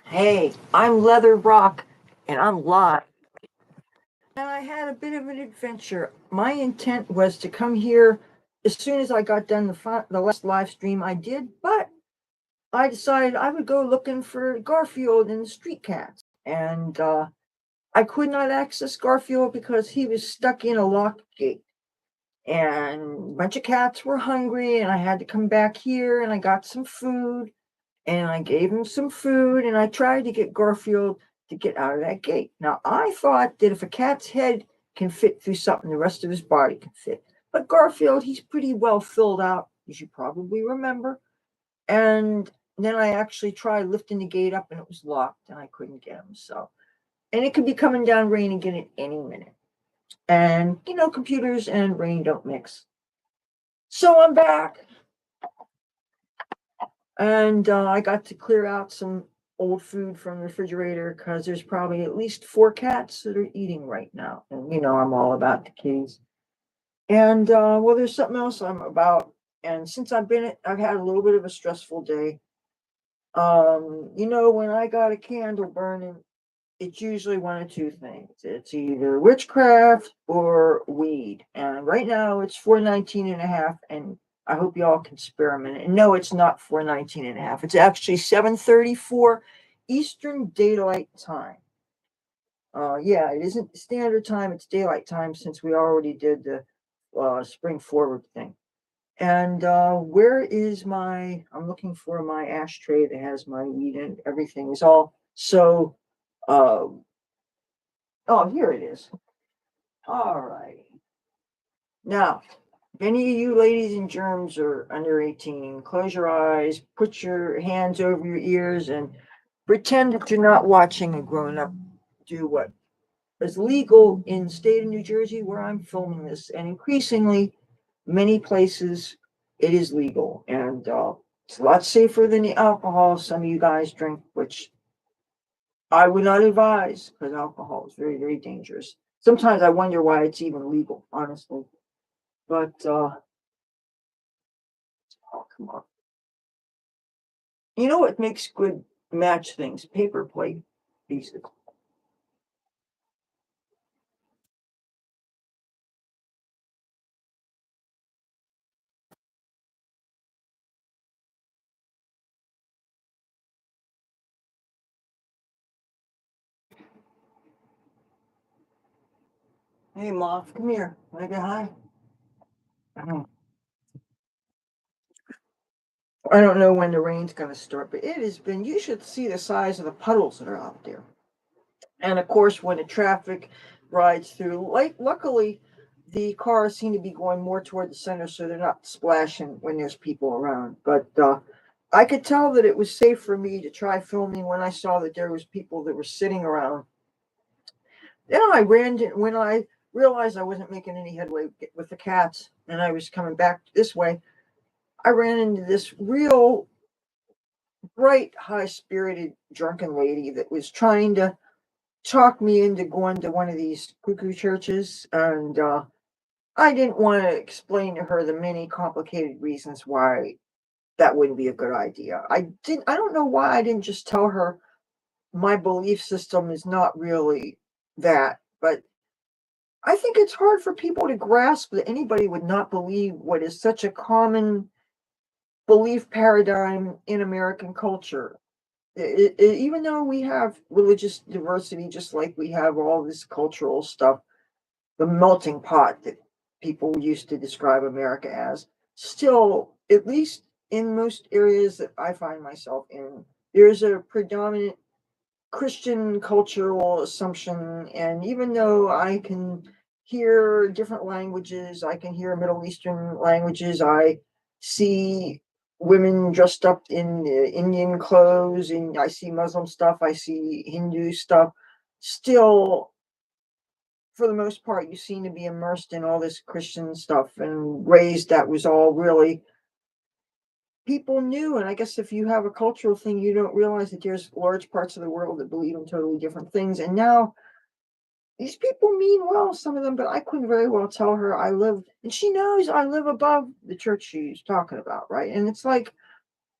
Hey, I'm Leathur Rokk, and I'm live. And I had a bit of an adventure. My intent was to come here as soon as I got done the last live stream I did, but I decided I would go looking for Garfield and the street cats. And I could not access Garfield because he was stuck in a locked gate. And a bunch of cats were hungry, and I had to come back here, and I got some food and I gave him some food and I tried to get Garfield to get out of that gate. Now, I thought that if a cat's head can fit through something, the rest of his body can fit. But Garfield, he's pretty well filled out, as you probably remember. And then I actually tried lifting the gate up and it was locked and I couldn't get him. So, and it could be coming down rain again at any minute. And, computers and rain don't mix. So I'm back. And I got to clear out some old food from the refrigerator because there's probably at least four cats that are eating right now. And I'm all about the kitties. And well, there's something else I'm about. And since I've had a little bit of a stressful day. When I got a candle burning, it's usually one of two things. It's either witchcraft or weed. And right now it's 4:19 and a half, and I hope y'all can spare a minute. And no, it's not 4:19 and a half. It's actually 7:34 Eastern Daylight Time. Yeah, it isn't standard time, it's daylight time since we already did the spring forward thing. And where is I'm looking for my ashtray that has my weed in. Everything is all so uh, oh, here it is. All right. Now, if any of you ladies and germs are under 18, close your eyes, put your hands over your ears, and pretend that you're not watching a grown up do what is legal in the state of New Jersey where I'm filming this. And increasingly, many places, it is legal. And it's a lot safer than the alcohol some of you guys drink, which I would not advise because alcohol is very, very dangerous. Sometimes I wonder why it's even legal, honestly. But oh, come on. You know what makes good match things? Paper plate pieces. Hey, Moth, come here. Can I get high? I don't know when the rain's going to start, but it has been. You should see the size of the puddles that are out there. And of course, when the traffic rides through, like luckily, the cars seem to be going more toward the center, so they're not splashing when there's people around. But I could tell that it was safe for me to try filming when I saw that there was people that were sitting around. Then when I realized I wasn't making any headway with the cats, and I was coming back this way. I ran into this real bright, high spirited, drunken lady that was trying to talk me into going to one of these cuckoo churches. And I didn't want to explain to her the many complicated reasons why that wouldn't be a good idea. I don't know why I didn't just tell her my belief system is not really that, but I think it's hard for people to grasp that anybody would not believe what is such a common belief paradigm in American culture. Even though we have religious diversity, just like we have all this cultural stuff, the melting pot that people used to describe America as, still, at least in most areas that I find myself in, there's a predominant Christian cultural assumption. And even though I can hear different languages, I can hear Middle Eastern languages, I see women dressed up in Indian clothes, and I see Muslim stuff, I see Hindu stuff. Still, for the most part, you seem to be immersed in all this Christian stuff and raised that was all really people knew. And I guess if you have a cultural thing, you don't realize that there's large parts of the world that believe in totally different things. And now these people mean well, some of them, but I couldn't very well tell her I live, and she knows I live above the church she's talking about, right? And it's like,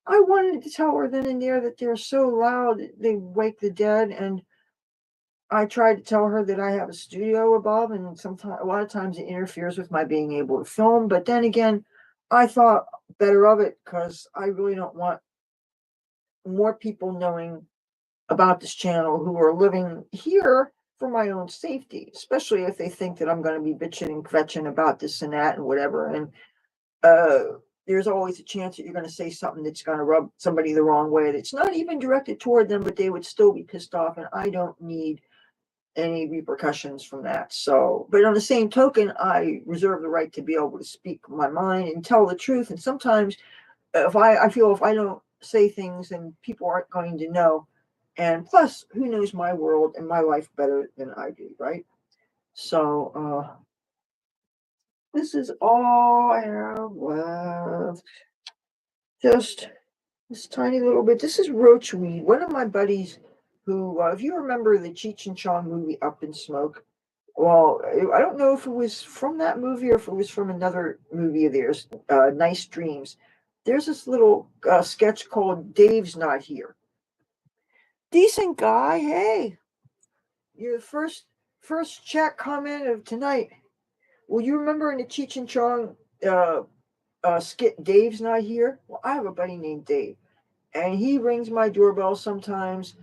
I wanted to tell her then and there that they're so loud they wake the dead, and I tried to tell her that I have a studio above, and sometimes, a lot of times, it interferes with my being able to film. But then again, I thought better of it because I really don't want more people knowing about this channel who are living here for my own safety, especially if they think that I'm going to be bitching and kvetching about this and that and whatever. And there's always a chance that you're going to say something that's going to rub somebody the wrong way. That's not even directed toward them, but they would still be pissed off. And I don't need any repercussions from that. So, but on the same token, I reserve the right to be able to speak my mind and tell the truth. And sometimes, if I feel if I don't say things, then people aren't going to know. And plus, who knows my world and my life better than I do, right? So, this is all I have left. Just this tiny little bit. This is roachweed. One of my buddies who, if you remember the Cheech and Chong movie Up in Smoke, well, I don't know if it was from that movie or if it was from another movie of theirs, Nice Dreams. There's this little sketch called Dave's Not Here. Decent guy. Hey, your first chat comment of tonight. Well, you remember in the Cheech and Chong skit, Dave's Not Here? Well, I have a buddy named Dave, and he rings my doorbell sometimes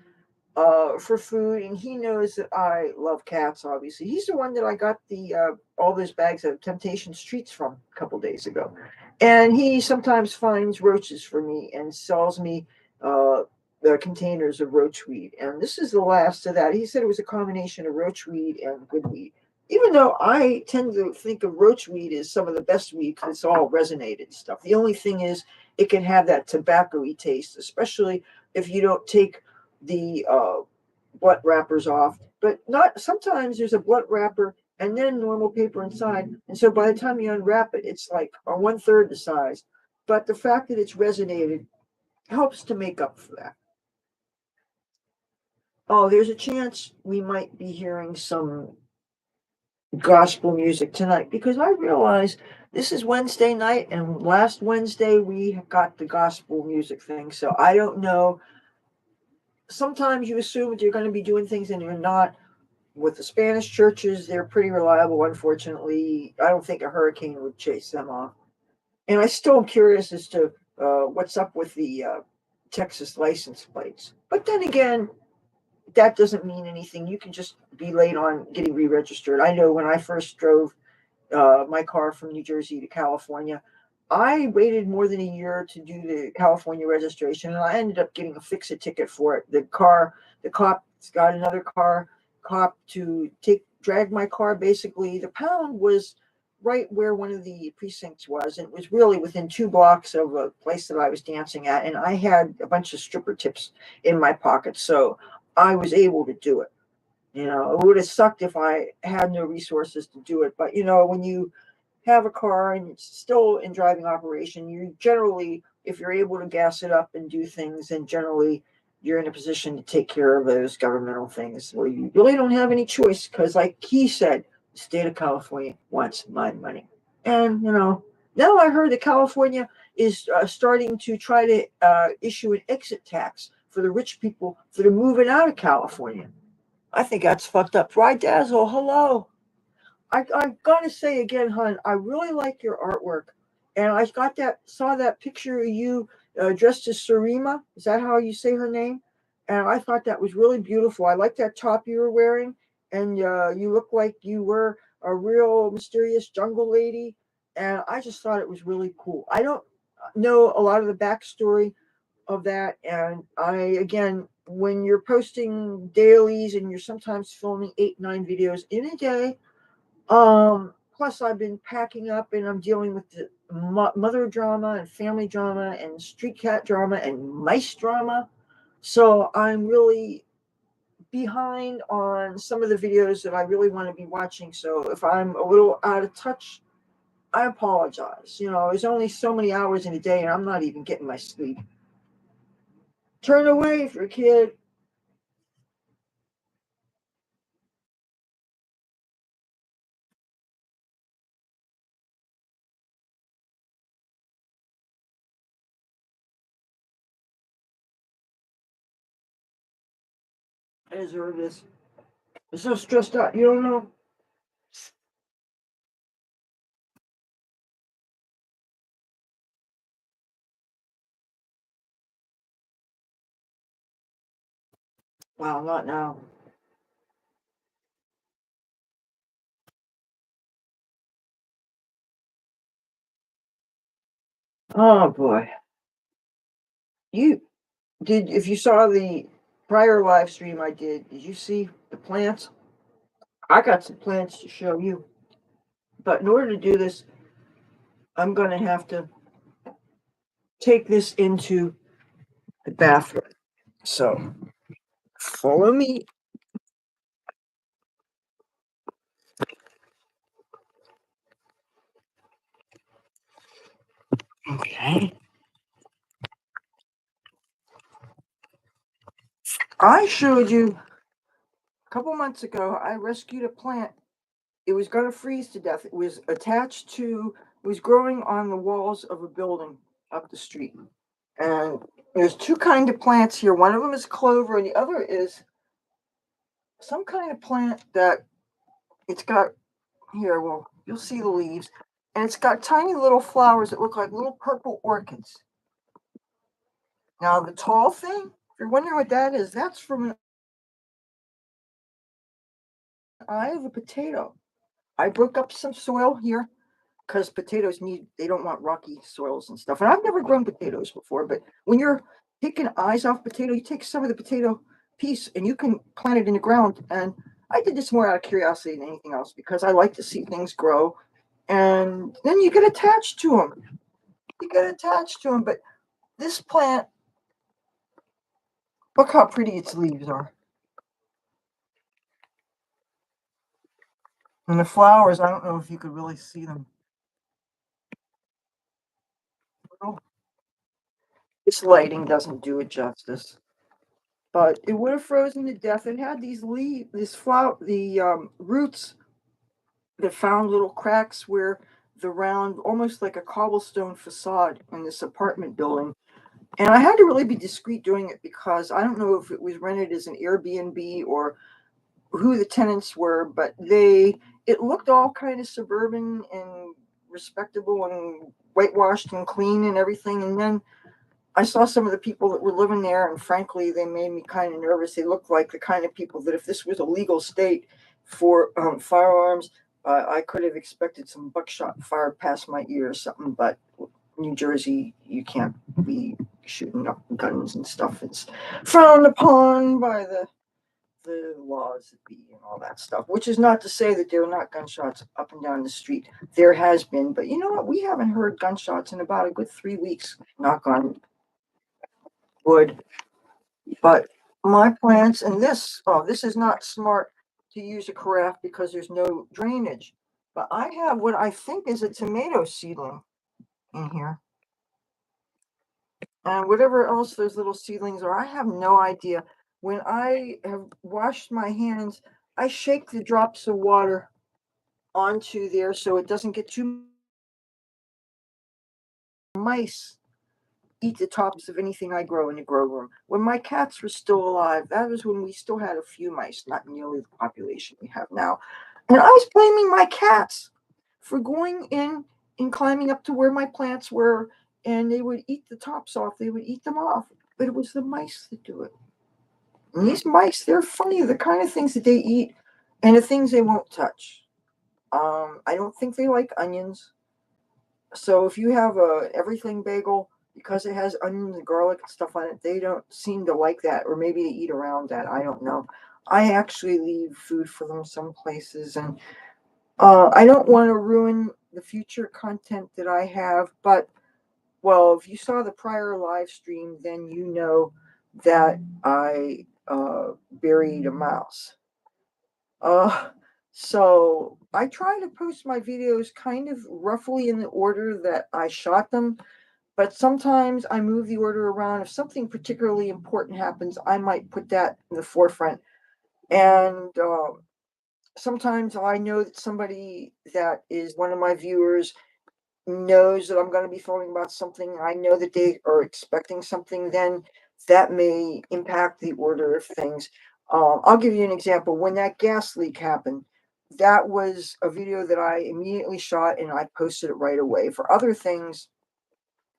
for food, and he knows that I love cats. Obviously, he's the one that I got the all those bags of Temptation Streets from a couple days ago, and he sometimes finds roaches for me and sells me the containers of roachweed. And this is the last of that. He said it was a combination of roachweed and good weed. Even though I tend to think of roachweed as some of the best weed because it's all resonated stuff. The only thing is it can have that tobacco-y taste, especially if you don't take the blunt wrappers off. But not sometimes there's a blunt wrapper and then normal paper inside, and so by the time you unwrap it, it's like a 1/3 the size. But the fact that it's resonated helps to make up for that. Oh, there's a chance we might be hearing some gospel music tonight because I realize this is Wednesday night, and last Wednesday we got the gospel music thing. So I don't know. Sometimes you assume that you're going to be doing things and you're not. With the Spanish churches, they're pretty reliable. Unfortunately, I don't think a hurricane would chase them off. And I still am curious as to what's up with the Texas license plates. But then again, that doesn't mean anything. You can just be late on getting re-registered. I know when I first drove my car from New Jersey to California, I waited more than a year to do the California registration, and I ended up getting a fix-it ticket for it. The cop got another cop to drag my car. Basically, the pound was right where one of the precincts was, and it was really within 2 blocks of a place that I was dancing at, and I had a bunch of stripper tips in my pocket, so I was able to do it. It would have sucked if I had no resources to do it. But when you have a car and it's still in driving operation, you generally, if you're able to gas it up and do things, then generally you're in a position to take care of those governmental things where you really don't have any choice. Because, like he said, the state of California wants my money. And, now I heard that California is starting to try to issue an exit tax for the rich people that are moving out of California. I think that's fucked up. Right, Dazzle? Hello. I gotta say again, hon, I really like your artwork, and I saw that picture of you dressed as Sarima. Is that how you say her name? And I thought that was really beautiful. I like that top you were wearing, and you look like you were a real mysterious jungle lady. And I just thought it was really cool. I don't know a lot of the backstory of that. And again, when you're posting dailies and you're sometimes filming 8, 9 videos in a day, plus I've been packing up and I'm dealing with the mother drama and family drama and street cat drama and mice drama. So I'm really behind on some of the videos that I really want to be watching. So if I'm a little out of touch, I apologize. There's only so many hours in a day and I'm not even getting my sleep. Turn away for a kid. I deserve this. I'm so stressed out. You don't know. Wow, not now. Oh boy. You did if you saw the prior live stream I did you see the plants? I got some plants to show you. But in order to do this, I'm gonna have to take this into the bathroom. So follow me. Okay. I showed you a couple months ago I rescued a plant. It was gonna freeze to death. It was attached to it was growing on the walls of a building up the street. And there's two kind of plants here. One of them is clover, and the other is some kind of plant that it's got here. Well, you'll see the leaves, and it's got tiny little flowers that look like little purple orchids. Now, the tall thing, if you're wondering what that is, that's from an eye of a potato. I broke up some soil here because potatoes they don't want rocky soils and stuff. And I've never grown potatoes before, but when you're taking eyes off potato, you take some of the potato piece and you can plant it in the ground. And I did this more out of curiosity than anything else because I like to see things grow. And then you get attached to them. You get attached to them. But this plant, look how pretty its leaves are. And the flowers, I don't know if you could really see them. This lighting doesn't do it justice. But it would have frozen to death. It had these leaves, this flower, the roots that found little cracks where the round, almost like a cobblestone facade in this apartment building. And I had to really be discreet doing it because I don't know if it was rented as an Airbnb or who the tenants were, but it looked all kind of suburban and respectable and whitewashed and clean and everything. And then I saw some of the people that were living there, and frankly, they made me kind of nervous. They looked like the kind of people that if this was a legal state for firearms, I could have expected some buckshot fired past my ear or something. But New Jersey, you can't be shooting up guns and stuff. It's frowned upon by the laws that be and all that stuff. Which is not to say that there are not gunshots up and down the street. There has been, but you know what? We haven't heard gunshots in about a good 3 weeks. Knock on wood. But my plants and this is not smart to use a carafe because there's no drainage. But I have what I think is a tomato seedling in here. And whatever else those little seedlings are, I have no idea. When I have washed my hands, I shake the drops of water onto there so it doesn't get too mice eat the tops of anything I grow in the grow room. When my cats were still alive, that was when we still had a few mice, not nearly the population we have now. And I was blaming my cats for going in and climbing up to where my plants were, and they would eat the tops off. They would eat them off. But it was the mice that do it. And these mice, they're funny. The kind of things that they eat and the things they won't touch. I don't think they like onions. So if you have a everything bagel, because it has onions and garlic and stuff on it, they don't seem to like that, or maybe they eat around that. I don't know. I actually leave food for them some places, and I don't want to ruin the future content that I have. But well, if you saw the prior live stream, then you know that I buried a mouse. Uh, so I try to post my videos kind of roughly in the order that I shot them, but sometimes I move the order around. If something particularly important happens, I might put that in the forefront. And sometimes I know that somebody that is one of my viewers knows that I'm going to be filming about something. I know that they are expecting something, then that may impact the order of things. I'll give you an example. When that gas leak happened, that was a video that I immediately shot and I posted it right away. For other things,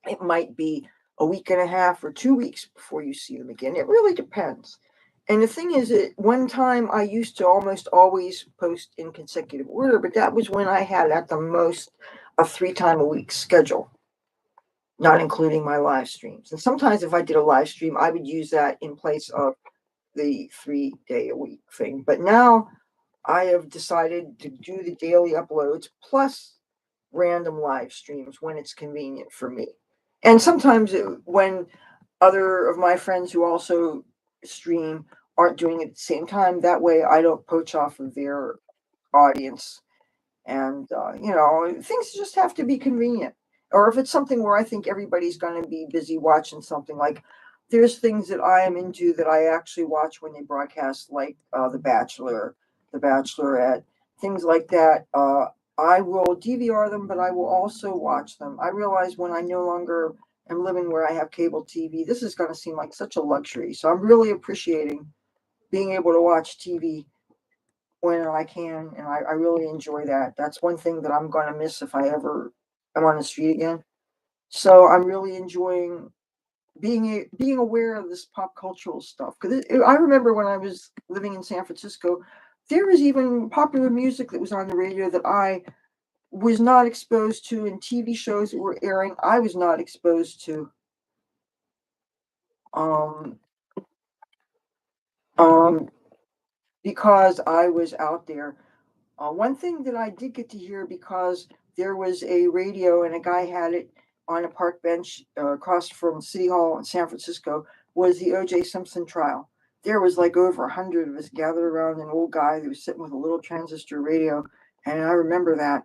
it might be a week and a half or 2 weeks before you see them again. It really depends. And the thing is, at one time I used to almost always post in consecutive order, but that was when I had at the most a 3 time a week schedule, not including my live streams. And sometimes if I did a live stream, I would use that in place of the 3 day a week thing. But now I have decided to do the daily uploads plus random live streams when it's convenient for me. And sometimes when other of my friends who also stream aren't doing it at the same time, that way I don't poach off of their audience. And, things just have to be convenient. Or if it's something where I think everybody's going to be busy watching something, like there's things that I am into that I actually watch when they broadcast, like The Bachelor, The Bachelorette, things like that. I will DVR them, but I will also watch them. I realize when I no longer am living where I have cable TV, this is going to seem like such a luxury. So I'm really appreciating being able to watch TV when I can, and I really enjoy that. That's one thing that I'm gonna miss if I ever am on the street again. So I'm really enjoying being aware of this pop cultural stuff. Because I remember when I was living in San Francisco, there was even popular music that was on the radio that I was not exposed to, and TV shows that were airing I was not exposed to. Um, um, because I was out there. One thing that I did get to hear, because there was a radio and a guy had it on a park bench across from City Hall in San Francisco, was the O.J. Simpson trial. There was like over 100 of us gathered around an old guy who was sitting with a little transistor radio, and I remember that.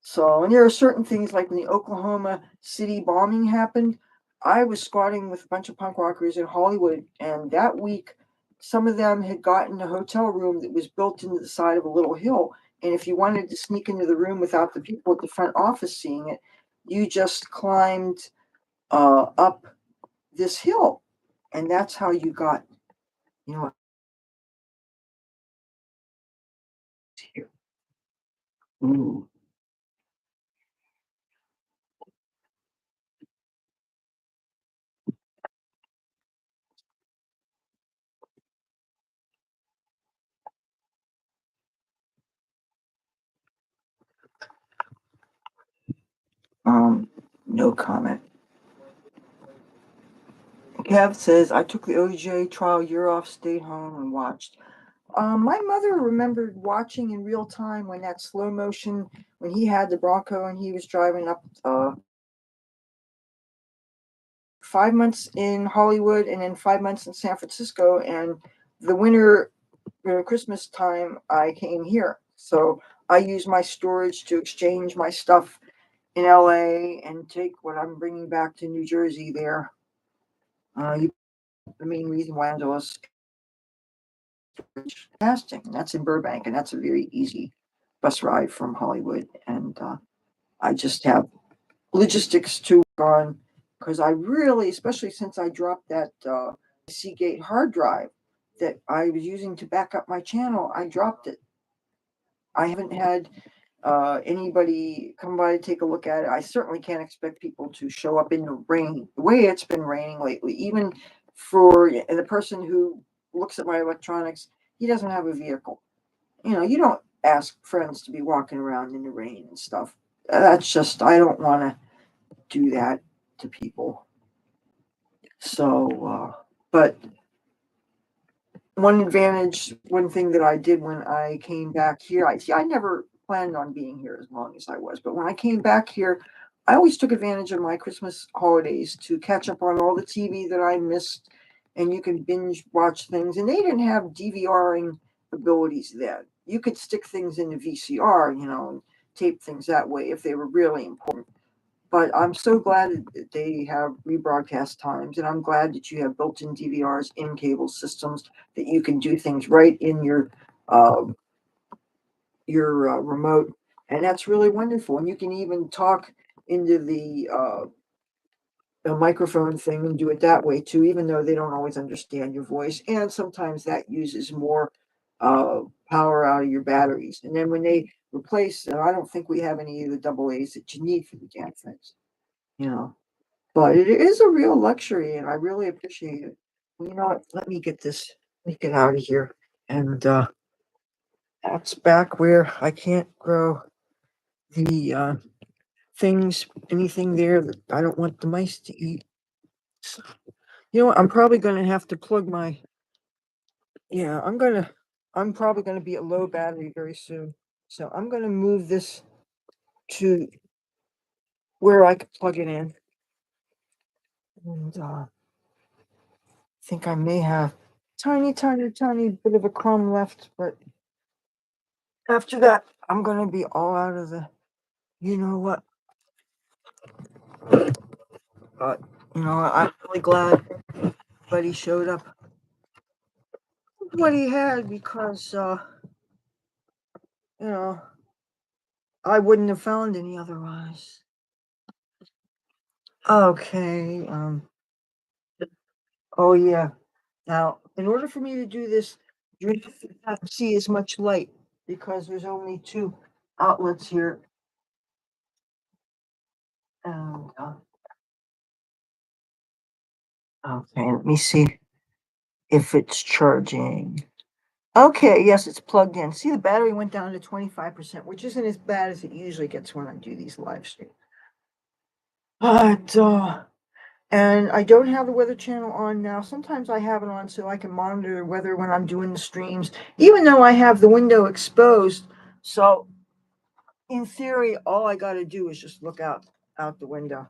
So, and there are certain things like when the Oklahoma City bombing happened, I was squatting with a bunch of punk rockers in Hollywood, and that week, some of them had gotten a hotel room that was built into the side of a little hill. And if you wanted to sneak into the room without the people at the front office seeing it, you just climbed up this hill, and that's how you got, you know, here. Ooh, um, no comment. Kev says, I took the OJ trial year off, stayed home, and watched. My mother remembered watching in real time when that slow motion, when he had the Bronco and he was driving up 5 months in Hollywood and then 5 months in San Francisco. And the winter, Christmas time, I came here. So I use my storage to exchange my stuff in LA and take what I'm bringing back to New Jersey there. The main reason why I'm doing casting, and that's in Burbank, and that's a very easy bus ride from Hollywood. And I just have logistics to work on, because I really, especially since I dropped that Seagate hard drive that I was using to back up my channel, I dropped it. I haven't had anybody come by to take a look at it. I certainly can't expect people to show up in the rain the way it's been raining lately. Even for the person who looks at my electronics, he doesn't have a vehicle. You don't ask friends to be walking around in the rain and stuff. That's just, I don't want to do that to people. So, but one thing that I did when I came back here, I never planned on being here as long as I was, but when I came back here, I always took advantage of my Christmas holidays to catch up on all the TV that I missed, and you can binge watch things. And they didn't have DVRing abilities then. You could stick things into VCR, and tape things that way if they were really important. But I'm so glad that they have rebroadcast times, and I'm glad that you have built-in DVRs in cable systems that you can do things right in uh, your remote, and that's really wonderful. And you can even talk into the a microphone thing and do it that way too, even though they don't always understand your voice. And sometimes that uses more power out of your batteries. And then when they replace, I don't think we have any of the double A's that you need for the damn things, you know. But it is a real luxury, and I really appreciate it. Well, you know what? Let me get this. Let me get out of here. And that's back where I can't grow the things, anything there that I don't want the mice to eat. So, you know what? I'm probably going to have to plug my. Yeah, I'm probably going to be at low battery very soon. So I'm going to move this to where I can plug it in. And I think I may have tiny, tiny, tiny bit of a crumb left, but after that, I'm going to be all out of the, you know what? But, you know, I'm really glad Buddy showed up what he had because, you know, I wouldn't have found any otherwise. Okay. Oh, yeah. Now, in order for me to do this, you have to see as much light because there's only two outlets here. And, okay, let me see if it's charging. Okay, yes, it's plugged in. See, the battery went down to 25%, which isn't as bad as it usually gets when I do these live streams. But, and I don't have the weather channel on now. Sometimes I have it on so I can monitor the weather when I'm doing the streams, even though I have the window exposed. So, in theory, all I got to do is just look out the window.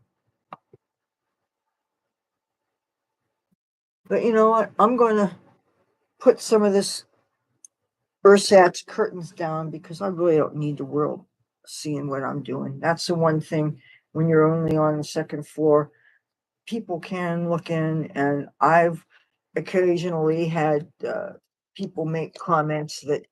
But you know what? I'm going to put some of this Ursat's curtains down because I really don't need the world seeing what I'm doing. That's the one thing when you're only on the second floor, people can look in, and I've occasionally had people make comments that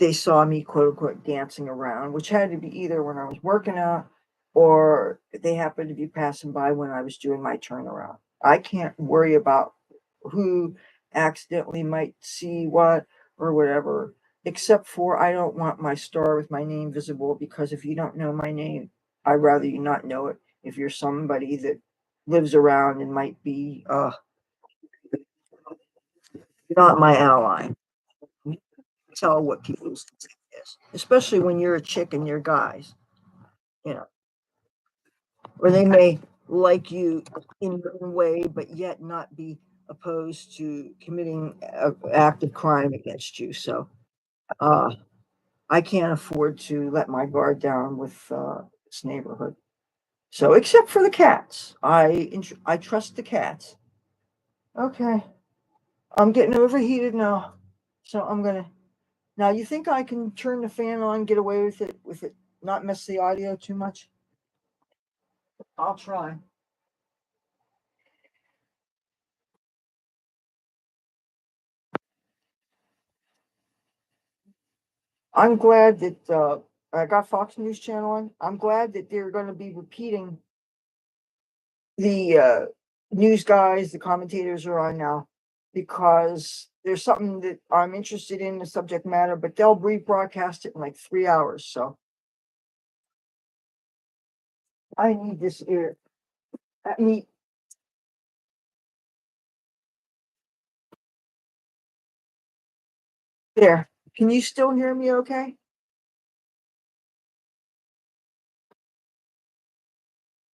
they saw me quote unquote dancing around, which had to be either when I was working out or they happened to be passing by when I was doing my turnaround. I can't worry about who accidentally might see what or whatever, except for I don't want my star with my name visible because if you don't know my name, I'd rather you not know it. If you're somebody that lives around and might be not my ally, tell what people's is, especially when you're a chick and you're guys, you know, or they may like you in your own way, but yet not be opposed to committing an act of crime against you. So uh, I can't afford to let my guard down with this neighborhood. So except for the cats, I trust the cats. Okay, I'm getting overheated now, so I'm gonna. Now you think I can turn the fan on, get away with it, not mess the audio too much? I'll try. I'm glad that I got Fox News Channel on. I'm glad that they're going to be repeating the news guys, the commentators are on now because there's something that I'm interested in the subject matter, but they'll rebroadcast it in like 3 hours. So I need this ear. I need there. Can you still hear me? Okay.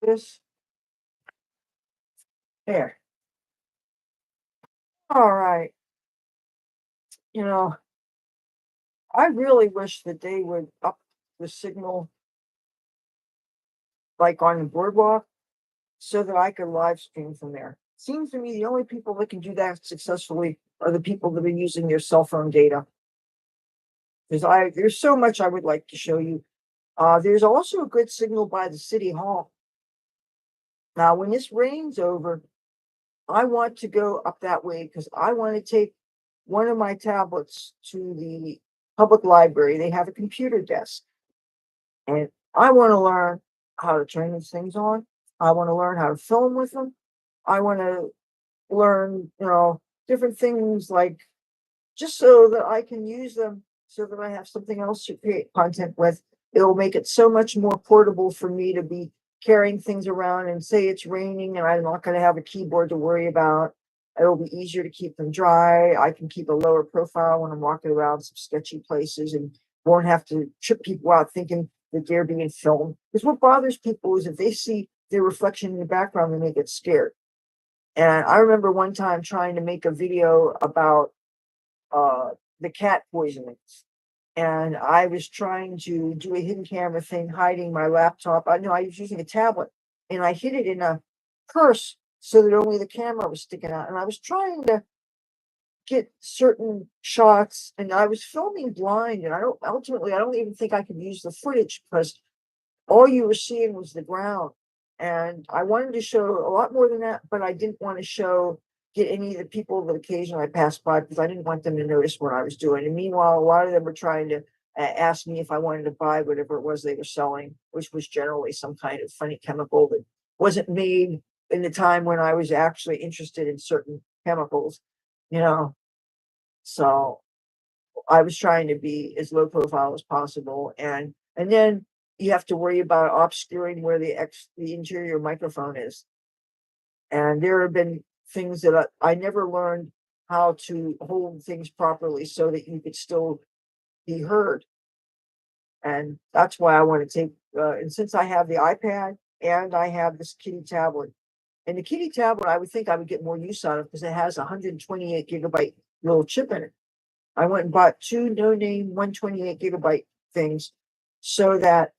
This there. All right. You know, I really wish that they would up the signal like on the boardwalk so that I could live stream from there. Seems to me the only people that can do that successfully are the people that are using their cell phone data. Because there's so much I would like to show you. There's also a good signal by the city hall. Now, when this rain's over, I want to go up that way because I want to take one of my tablets to the public library. They have a computer desk, and I want to learn how to turn these things on. I want to learn how to film with them. I want to learn, different things, like just so that I can use them, so that I have something else to create content with. It'll make it so much more portable for me to be carrying things around, and say it's raining and I'm not going to have a keyboard to worry about. It'll be easier to keep them dry. I can keep a lower profile when I'm walking around some sketchy places, and won't have to trip people out thinking that they're being filmed. Because what bothers people is if they see their reflection in the background, then they get scared. And I remember one time trying to make a video about uh, the cat poisonings. And I was trying to do a hidden camera thing, hiding my laptop. I know I was using a tablet, and I hid it in a purse so that only the camera was sticking out. And I was trying to get certain shots, and I was filming blind. And I don't even think I could use the footage, because all you were seeing was the ground. And I wanted to show a lot more than that, but I didn't want to get any of the people that occasionally I passed by, because I didn't want them to notice what I was doing. And meanwhile, a lot of them were trying to ask me if I wanted to buy whatever it was they were selling, which was generally some kind of funny chemical that wasn't made in the time when I was actually interested in certain chemicals, you know. So I was trying to be as low profile as possible, and then you have to worry about obscuring where the interior microphone is. And there have been things that I never learned how to hold things properly so that you could still be heard. And that's why I want to take, and since I have the iPad and I have this kitty tablet, and the kitty tablet, I would think I would get more use out of, because it has a 128 gigabyte little chip in it. I went and bought two no-name 128 gigabyte things, so that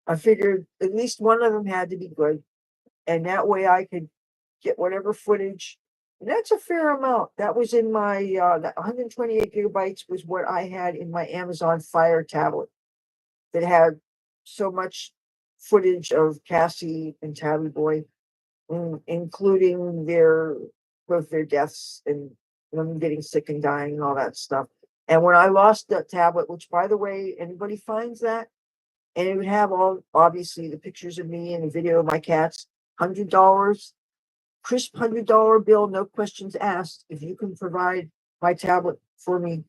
I figured at least one of them had to be good. And that way I could get whatever footage. And that's a fair amount. That was in my, that 128 gigabytes was what I had in my Amazon Fire tablet, that had so much footage of Cassie and Tabby Boy, including both their deaths and them getting sick and dying and all that stuff. And when I lost that tablet, which, by the way, anybody finds that, and it would have obviously the pictures of me and the video of my cats, $100, crisp $100 bill, no questions asked. If you can provide my tablet for me,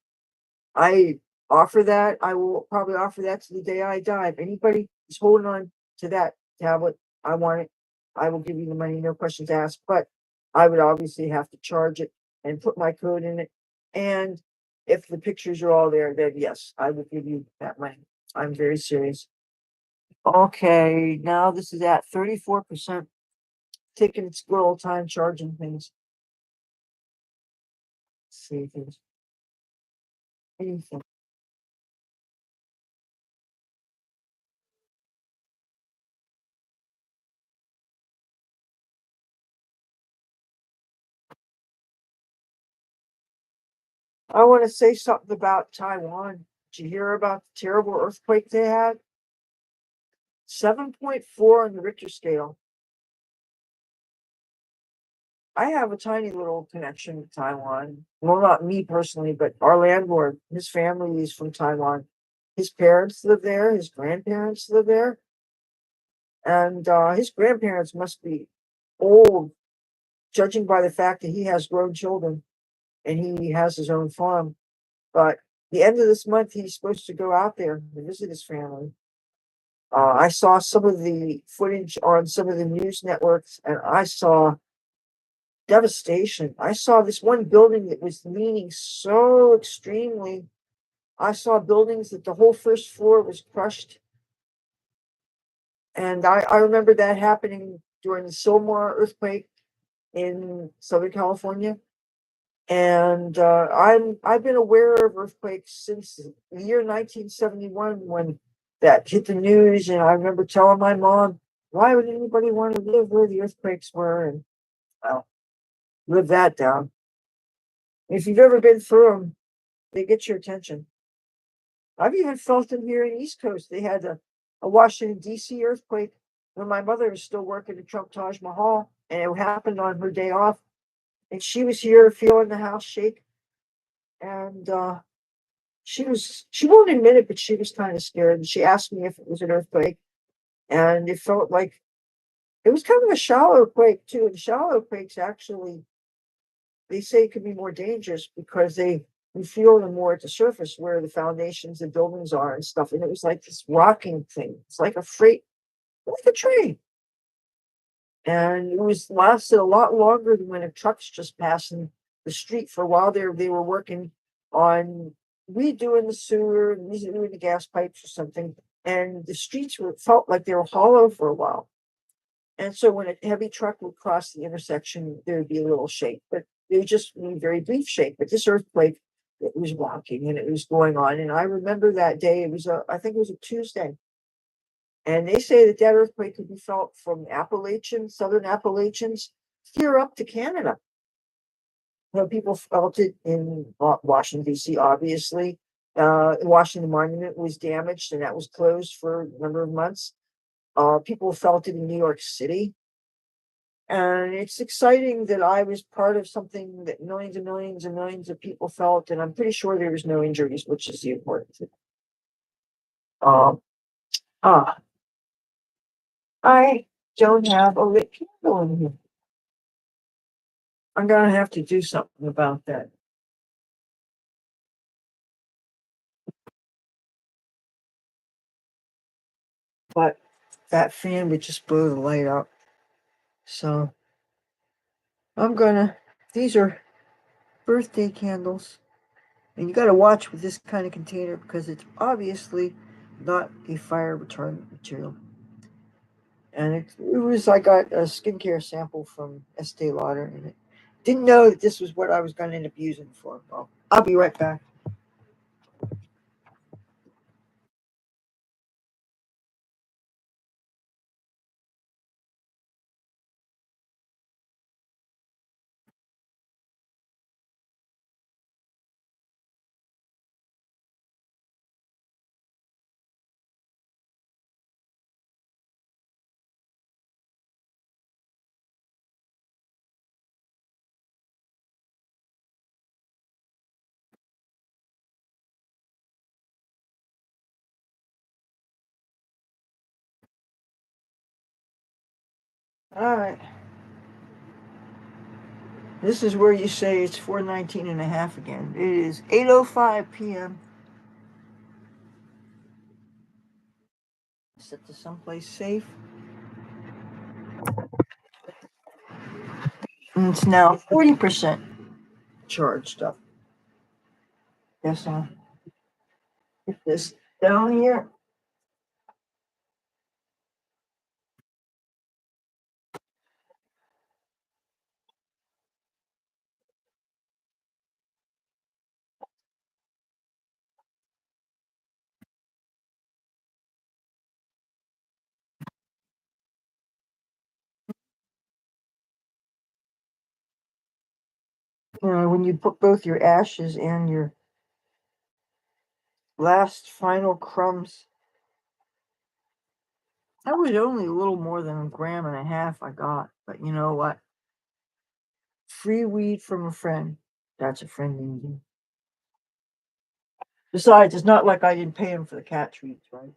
I offer that. I will probably offer that to the day I die. If anybody is holding on to that tablet, I want it. I will give you the money, no questions asked. But I would obviously have to charge it and put my code in it. And if the pictures are all there, then yes, I will give you that money. I'm very serious. Okay, now this is at 34%. Taking its good old time charging things. Let's see if there's anything. I want to say something about Taiwan. Did you hear about the terrible earthquake they had? 7.4 on the Richter scale. I have a tiny little connection to Taiwan. Well, not me personally, but our landlord, his family is from Taiwan. His parents live there, his grandparents live there, and his grandparents must be old, judging by the fact that he has grown children and he has his own farm. But the end of this month, he's supposed to go out there and visit his family. I saw some of the footage on some of the news networks, and I saw devastation. I saw this one building that was leaning so extremely. I saw buildings that the whole first floor was crushed. And I remember that happening during the Silmar earthquake in Southern California. And I've been aware of earthquakes since the year 1971, when that hit the news. And I remember telling my mom, why would anybody want to live where the earthquakes were? And well, live that down. If you've ever been through them, they get your attention. I've even felt them here in the East Coast. They had a Washington, D.C. earthquake when my mother was still working at Trump Taj Mahal, and it happened on her day off. And she was here feeling the house shake. And she won't admit it, but she was kind of scared. And she asked me if it was an earthquake. And it felt like It was kind of a shallow quake too. And shallow quakes actually, they say, can be more dangerous because you feel them more at the surface where the foundations of buildings are and stuff. And it was like this rocking thing. It's like a freight, like a train. And it was lasted a lot longer than when a truck's just passing the street. For a while there, they were working on redoing the sewer, redoing the gas pipes or something. And the streets felt like they were hollow for a while. And so when a heavy truck would cross the intersection, there would be a little shake, but it would just be a very brief shake. But this earthquake, it was rocking and it was going on. And I remember that day, I think it was a Tuesday. And they say that earthquake could be felt from southern Appalachians, here up to Canada. People felt it in Washington, D.C., obviously. Washington Monument was damaged and that was closed for a number of months. People felt it in New York City. And it's exciting that I was part of something that millions and millions and millions of people felt. And I'm pretty sure there was no injuries, which is the important thing. Um, ah, I don't have a lit candle in here. I'm going to have to do something about that. But that fan would just blow the light out. So these are birthday candles. And you got to watch with this kind of container because it's obviously not a fire retardant material. And I got a skincare sample from Estee Lauder and it didn't know that this was what I was going to end up using for. Well, I'll be right back. All right. This is where you say it's 4:19 and a half again. It is 8:05 p.m. Set to someplace safe. And it's now 40% charged up. Guess I'll put this down here. When you put both your ashes and your last final crumbs, that was only a little more than a gram and a half I got. But you know what? Free weed from a friend. That's a friend indeed. Besides, it's not like I didn't pay him for the cat treats, right?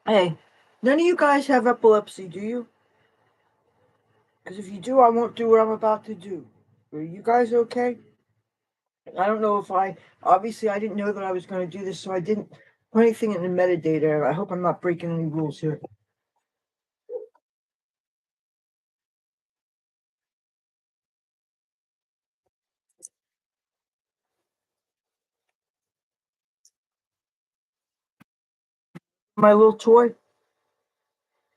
Hey, none of you guys have epilepsy, do you? Because if you do, I won't do what I'm about to do. Are you guys okay? I don't know if obviously, I didn't know that I was going to do this, so I didn't put anything in the metadata. I hope I'm not breaking any rules here. My little toy,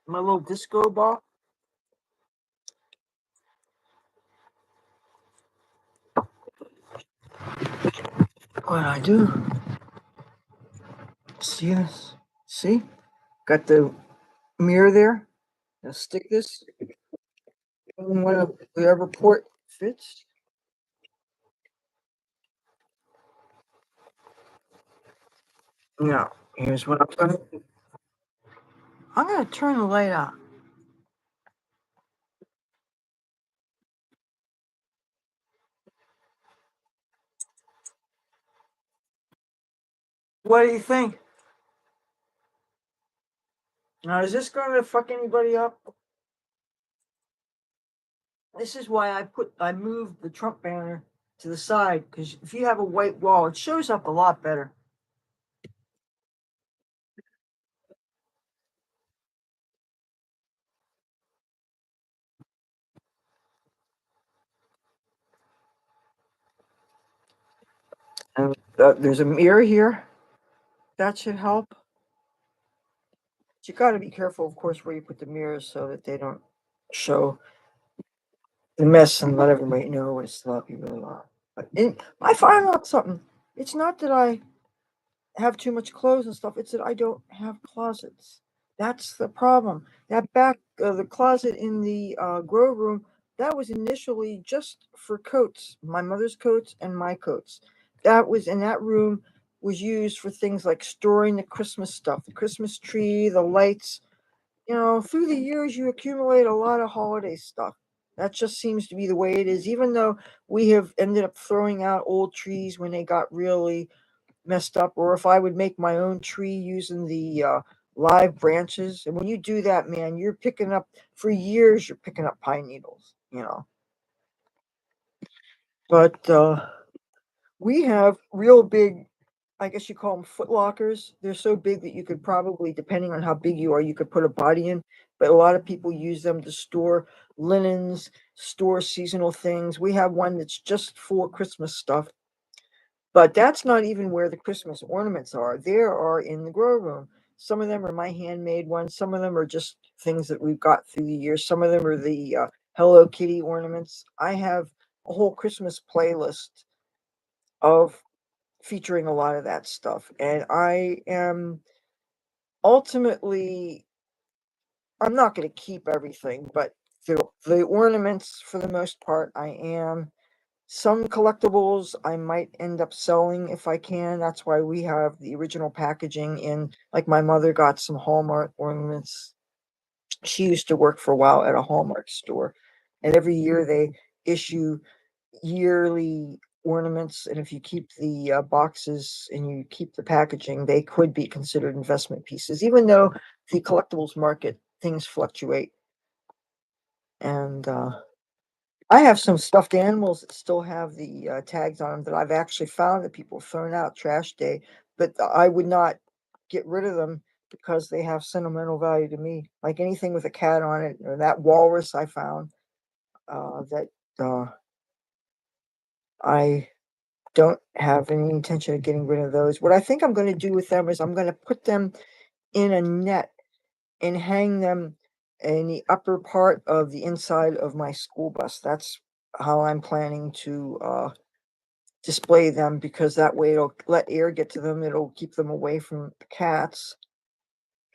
my little disco ball. What I do? See this? See? Got the mirror there. Now stick this in whatever port fits. Now, here's what I'm gonna do. I'm gonna turn the light on. What do you think? Now, is this gonna fuck anybody up? This is why I moved the Trump banner to the side, because if you have a white wall, it shows up a lot better. And there's a mirror here. That should help. But you got to be careful, of course, where you put the mirrors so that they don't show the mess and let everybody know what sloppy really are. But I find out something. It's not that I have too much clothes and stuff. It's that I don't have closets. That's the problem. That back, the closet in the grow room, that was initially just for coats, my mother's coats and my coats. That was in that room was used for things like storing the Christmas stuff, the Christmas tree, the lights. You know, through the years, you accumulate a lot of holiday stuff. That just seems to be the way it is, even though we have ended up throwing out old trees when they got really messed up, or if I would make my own tree using the live branches. And when you do that, man, you're picking up for years. You're picking up pine needles, you know. But we have real big. I guess you call them foot lockers. They're so big that you could probably, depending on how big you are, you could put a body in. But a lot of people use them to store linens, store seasonal things. We have one that's just full of Christmas stuff. But that's not even where the Christmas ornaments are. They are in the grow room. Some of them are my handmade ones. Some of them are just things that we've got through the years. Some of them are the Hello Kitty ornaments. I have a whole Christmas playlist of featuring a lot of that stuff. And I am ultimately, I'm not going to keep everything, but the ornaments, for the most part, I am. Some collectibles I might end up selling if I can. That's why we have the original packaging in. Like my mother got some Hallmark ornaments. She used to work for a while at a Hallmark store, and every year they issue yearly ornaments. And if you keep the boxes and you keep the packaging, they could be considered investment pieces, even though the collectibles market things fluctuate. And I have some stuffed animals that still have the tags on them that I've actually found that people have thrown out trash day, but I would not get rid of them because they have sentimental value to me. Like anything with a cat on it, or that walrus I found, that uh, I don't have any intention of getting rid of those. What I think I'm going to do with them is I'm going to put them in a net and hang them in the upper part of the inside of my school bus. That's how I'm planning to display them, because that way it'll let air get to them. It'll keep them away from the cats,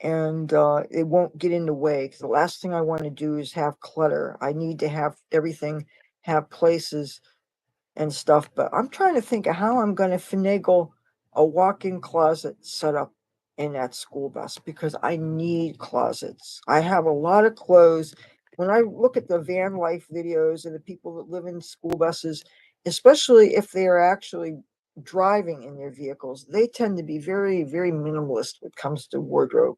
and it won't get in the way. Because the last thing I want to do is have clutter. I need to have everything have places and stuff. But I'm trying to think of how I'm going to finagle a walk-in closet set up in that school bus, because I need closets. I have a lot of clothes. When I look at the van life videos and the people that live in school buses, especially if they are actually driving in their vehicles, they tend to be very, very minimalist when it comes to wardrobe.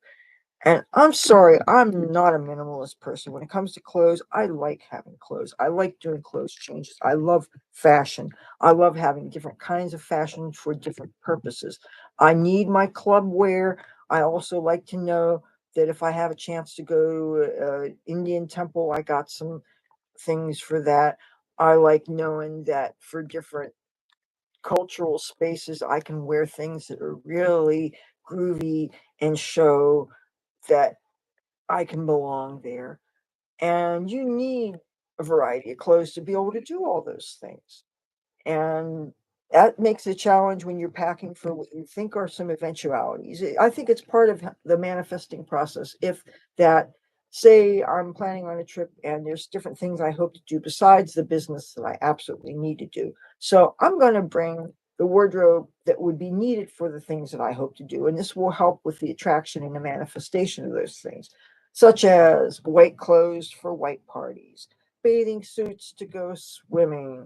And I'm sorry, I'm not a minimalist person. When it comes to clothes, I like having clothes. I like doing clothes changes. I love fashion. I love having different kinds of fashion for different purposes. I need my club wear. I also like to know that if I have a chance to go Indian temple, I got some things for that. I like knowing that for different cultural spaces, I can wear things that are really groovy and show that I can belong there. And you need a variety of clothes to be able to do all those things. And that makes a challenge when you're packing for what you think are some eventualities. I think it's part of the manifesting process. If that, say, I'm planning on a trip and there's different things I hope to do besides the business that I absolutely need to do. So I'm going to bring the wardrobe that would be needed for the things that I hope to do. And this will help with the attraction and the manifestation of those things, such as white clothes for white parties, bathing suits to go swimming,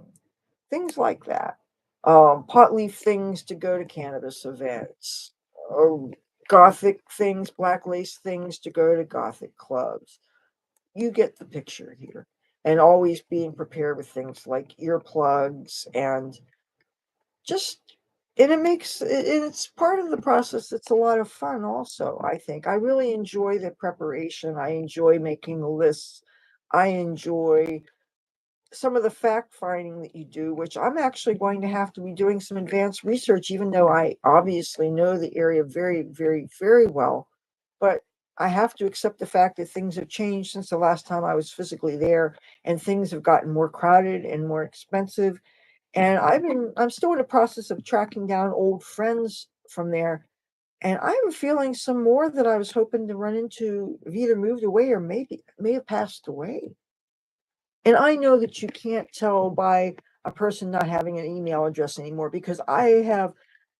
things like that. Pot leaf things to go to cannabis events, or gothic things, black lace things to go to gothic clubs. You get the picture here. And always being prepared with things like earplugs and just, and it's part of the process. It's a lot of fun also, I think. I really enjoy the preparation. I enjoy making the lists. I enjoy some of the fact finding that you do, which I'm actually going to have to be doing some advanced research, even though I obviously know the area very, very, very well. But I have to accept the fact that things have changed since the last time I was physically there, and things have gotten more crowded and more expensive. And I'm still in the process of tracking down old friends from there. And I have a feeling some more that I was hoping to run into have either moved away or maybe may have passed away. And I know that you can't tell by a person not having an email address anymore, because I have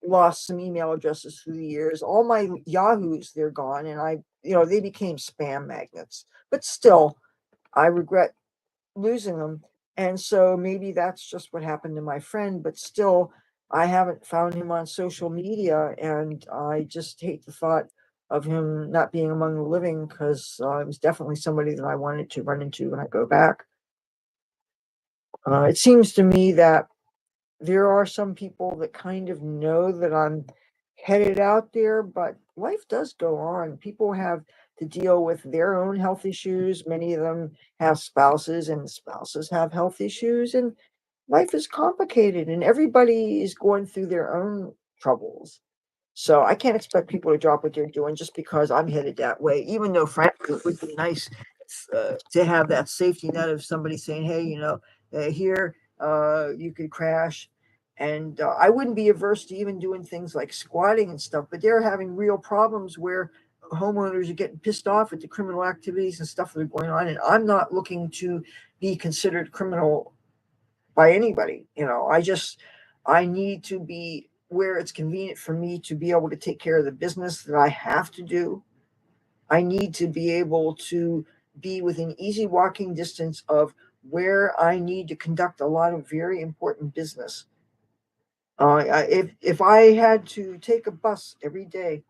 lost some email addresses through the years. All my Yahoos, they're gone, and they became spam magnets. But still, I regret losing them. And so maybe that's just what happened to my friend, but still, I haven't found him on social media, and I just hate the thought of him not being among the living, because it was definitely somebody that I wanted to run into when I go back. It seems to me that there are some people that kind of know that I'm headed out there, but life does go on. People have to deal with their own health issues. Many of them have spouses, and spouses have health issues, and life is complicated, and everybody is going through their own troubles. So I can't expect people to drop what they're doing just because I'm headed that way, even though frankly it would be nice to have that safety net of somebody saying, hey, here you could crash. And I wouldn't be averse to even doing things like squatting and stuff, but they're having real problems where homeowners are getting pissed off at the criminal activities and stuff that are going on. And I'm not looking to be considered criminal by anybody. I need to be where it's convenient for me to be able to take care of the business that I have to do. I need to be able to be within easy walking distance of where I need to conduct a lot of very important business. If I had to take a bus every day,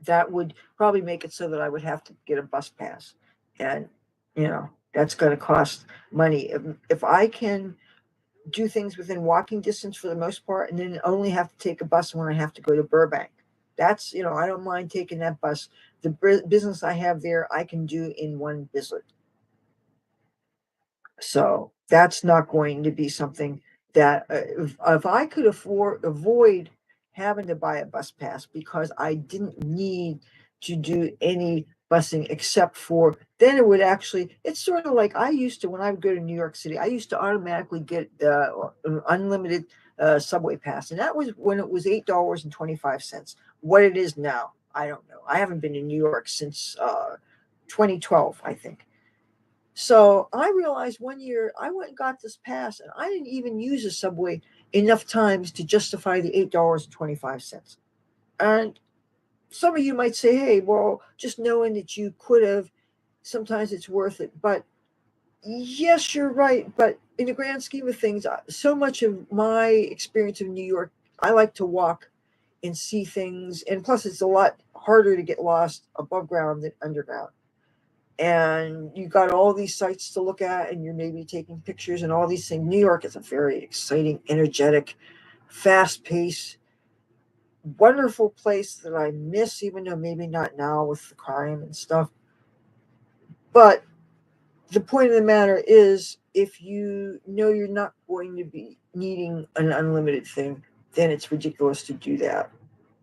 that would probably make it so that I would have to get a bus pass, and that's going to cost money. If I can do things within walking distance for the most part, and then only have to take a bus when I have to go to Burbank. I don't mind taking that bus. The business I have there, I can do in one visit. So that's not going to be something that if I could avoid having to buy a bus pass because I didn't need to do any busing except for then it would actually it's sort of like I used to when I would go to New York City. I used to automatically get an unlimited subway pass, and that was when it was $8.25. What it is now, I don't know. I haven't been in New York since 2012, I think. So I realized one year I went and got this pass, and I didn't even use the subway enough times to justify the $8.25. And some of you might say, hey, well, just knowing that you could have, sometimes it's worth it. But yes, you're right. But in the grand scheme of things, so much of my experience in New York, I like to walk and see things. And plus, it's a lot harder to get lost above ground than underground, and you got all these sites to look at, and you're maybe taking pictures and all these things. New York is a very exciting, energetic, fast paced, wonderful place that I miss, even though maybe not now with the crime and stuff. But the point of the matter is, if you know you're not going to be needing an unlimited thing, then it's ridiculous to do that.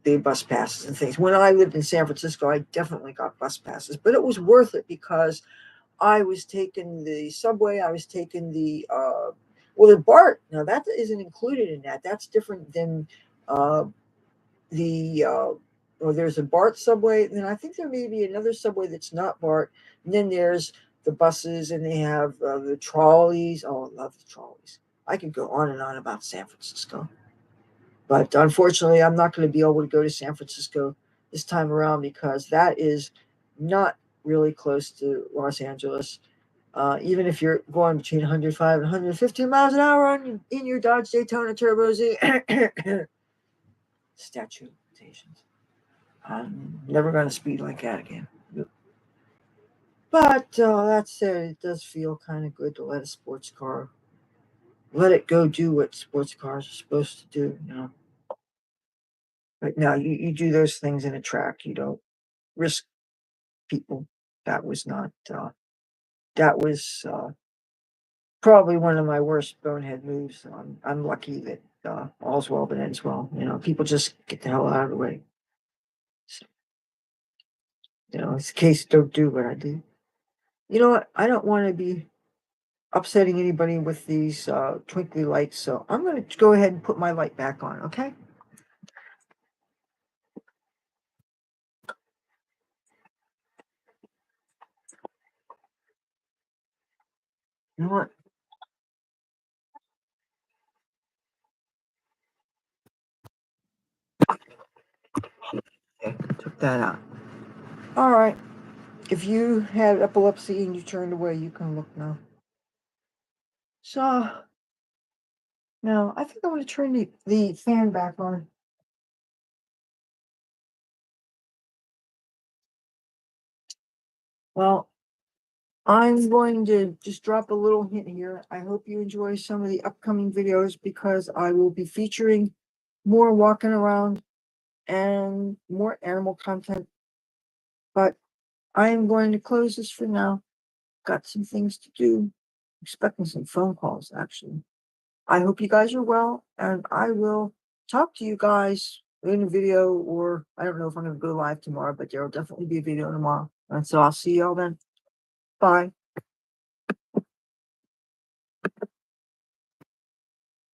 The bus passes and things. When I lived in San Francisco, I definitely got bus passes, but it was worth it because I was taking the subway. I was taking the Well, the BART, now that isn't included in that. That's different than uh, the or there's a BART subway, and then I think there may be another subway that's not BART. And then there's the buses, and they have the trolleys. Oh, I love the trolleys. I could go on and on about San Francisco, but unfortunately, I'm not going to be able to go to San Francisco this time around because that is not really close to Los Angeles. Even if you're going between 105 and 115 miles an hour in your Dodge Daytona Turbo Z, statute of limitations. I'm never going to speed like that again. But that said, it does feel kind of good to let a sports car let it go do what sports cars are supposed to do. But now you do those things in a track. You don't risk people. That was not. That was probably one of my worst bonehead moves. I'm lucky that all's well that ends well. People just get the hell out of the way. So, it's a case don't do what I do. You know what? I don't want to be upsetting anybody with these twinkly lights, so I'm going to go ahead and put my light back on, okay? You know what? Okay, took that out. All right. If you had epilepsy and you turned away, you can look now. So, now I think I'm going to turn the fan back on. Well, I'm going to just drop a little hint here. I hope you enjoy some of the upcoming videos because I will be featuring more walking around and more animal content. But I am going to close this for now. Got some things to do. Expecting some phone calls, actually. I hope you guys are well, and I will talk to you guys in a video, or I don't know if I'm going to go live tomorrow, but there will definitely be a video tomorrow. And so I'll see y'all then. Bye.